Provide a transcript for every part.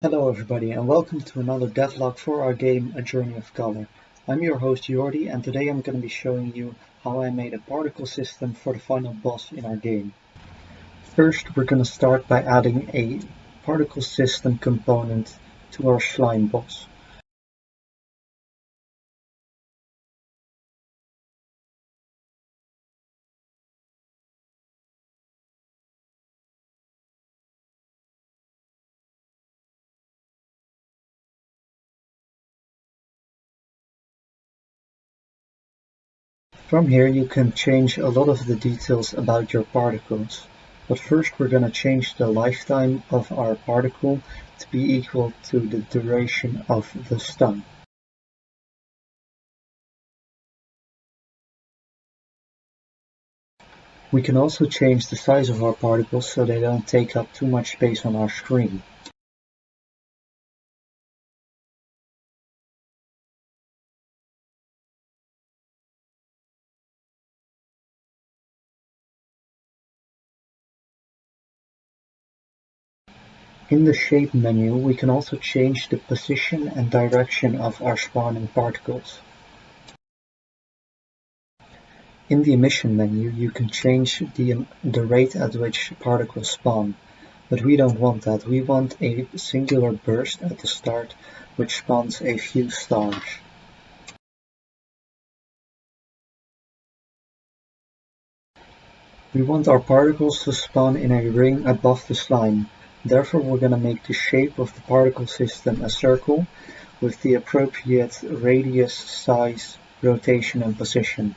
Hello everybody and welcome to another devlog for our game A Journey of Color. I'm your host Jordy and today I'm going to be showing you how I made a particle system for the final boss in our game. First we're going to start by adding a particle system component to our slime boss. From here you can change a lot of the details about your particles, but first we're going to change the lifetime of our particle to be equal to the duration of the stun. We can also change the size of our particles so they don't take up too much space on our screen. In the Shape menu, we can also change the position and direction of our spawning particles. In the Emission menu, you can change the rate at which particles spawn, but we don't want that. We want a singular burst at the start, which spawns a few stars. We want our particles to spawn in a ring above the slime. Therefore we're going to make the shape of the particle system a circle with the appropriate radius, size, rotation and position.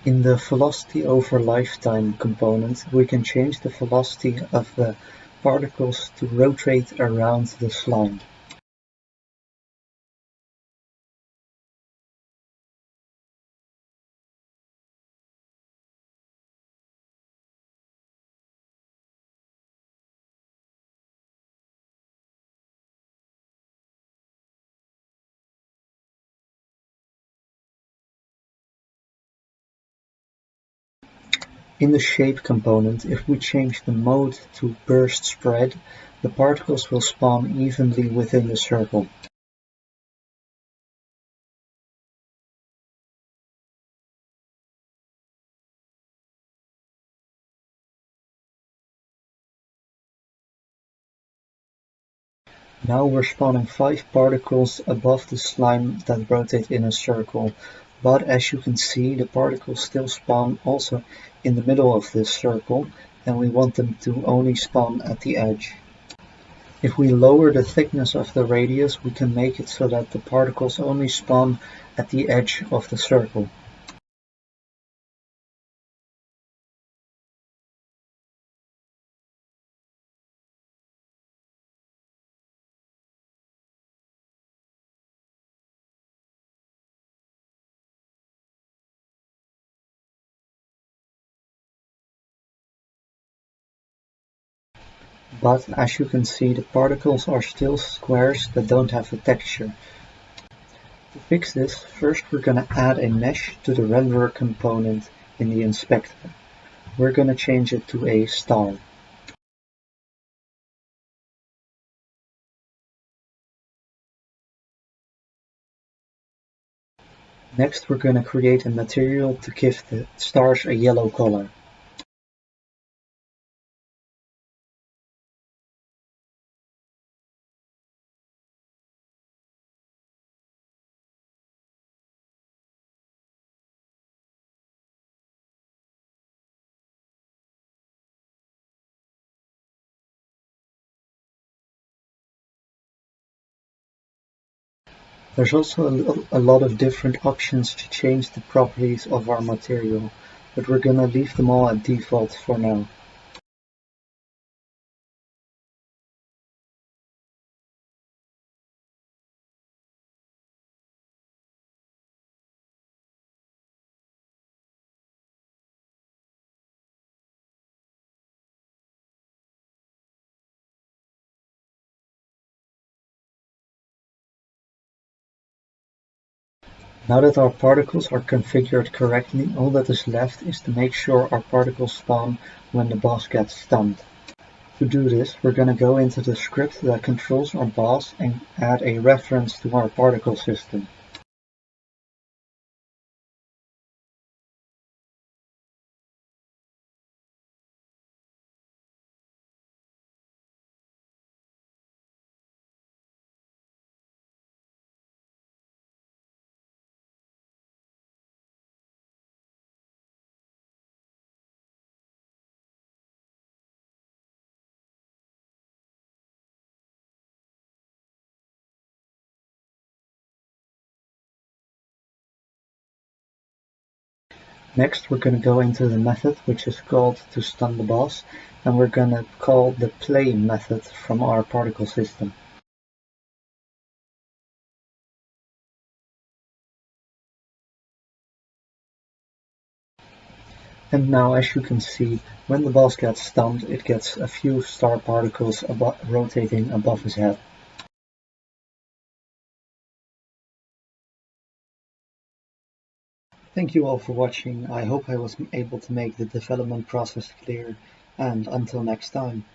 In the velocity over lifetime component, we can change the velocity of the particles to rotate around the slime. In the Shape component, if we change the mode to Burst Spread, the particles will spawn evenly within the circle. Now we're spawning 5 particles above the slime that rotate in a circle, but as you can see the particles still spawn also in the middle of this circle, and we want them to only spawn at the edge. If we lower the thickness of the radius, we can make it so that the particles only spawn at the edge of the circle. But as you can see, the particles are still squares that don't have a texture. To fix this, first we're going to add a mesh to the renderer component in the inspector. We're going to change it to a star. Next we're going to create a material to give the stars a yellow color. There's also a lot of different options to change the properties of our material, but we're going to leave them all at default for now. Now that our particles are configured correctly, all that is left is to make sure our particles spawn when the boss gets stunned. To do this, we're going to go into the script that controls our boss and add a reference to our particle system. Next, we're going to go into the method which is called to stun the boss, and we're going to call the play method from our particle system. And now, as you can see, when the boss gets stunned, it gets a few star particles rotating above his head. Thank you all for watching. I hope I was able to make the development process clear, and until next time.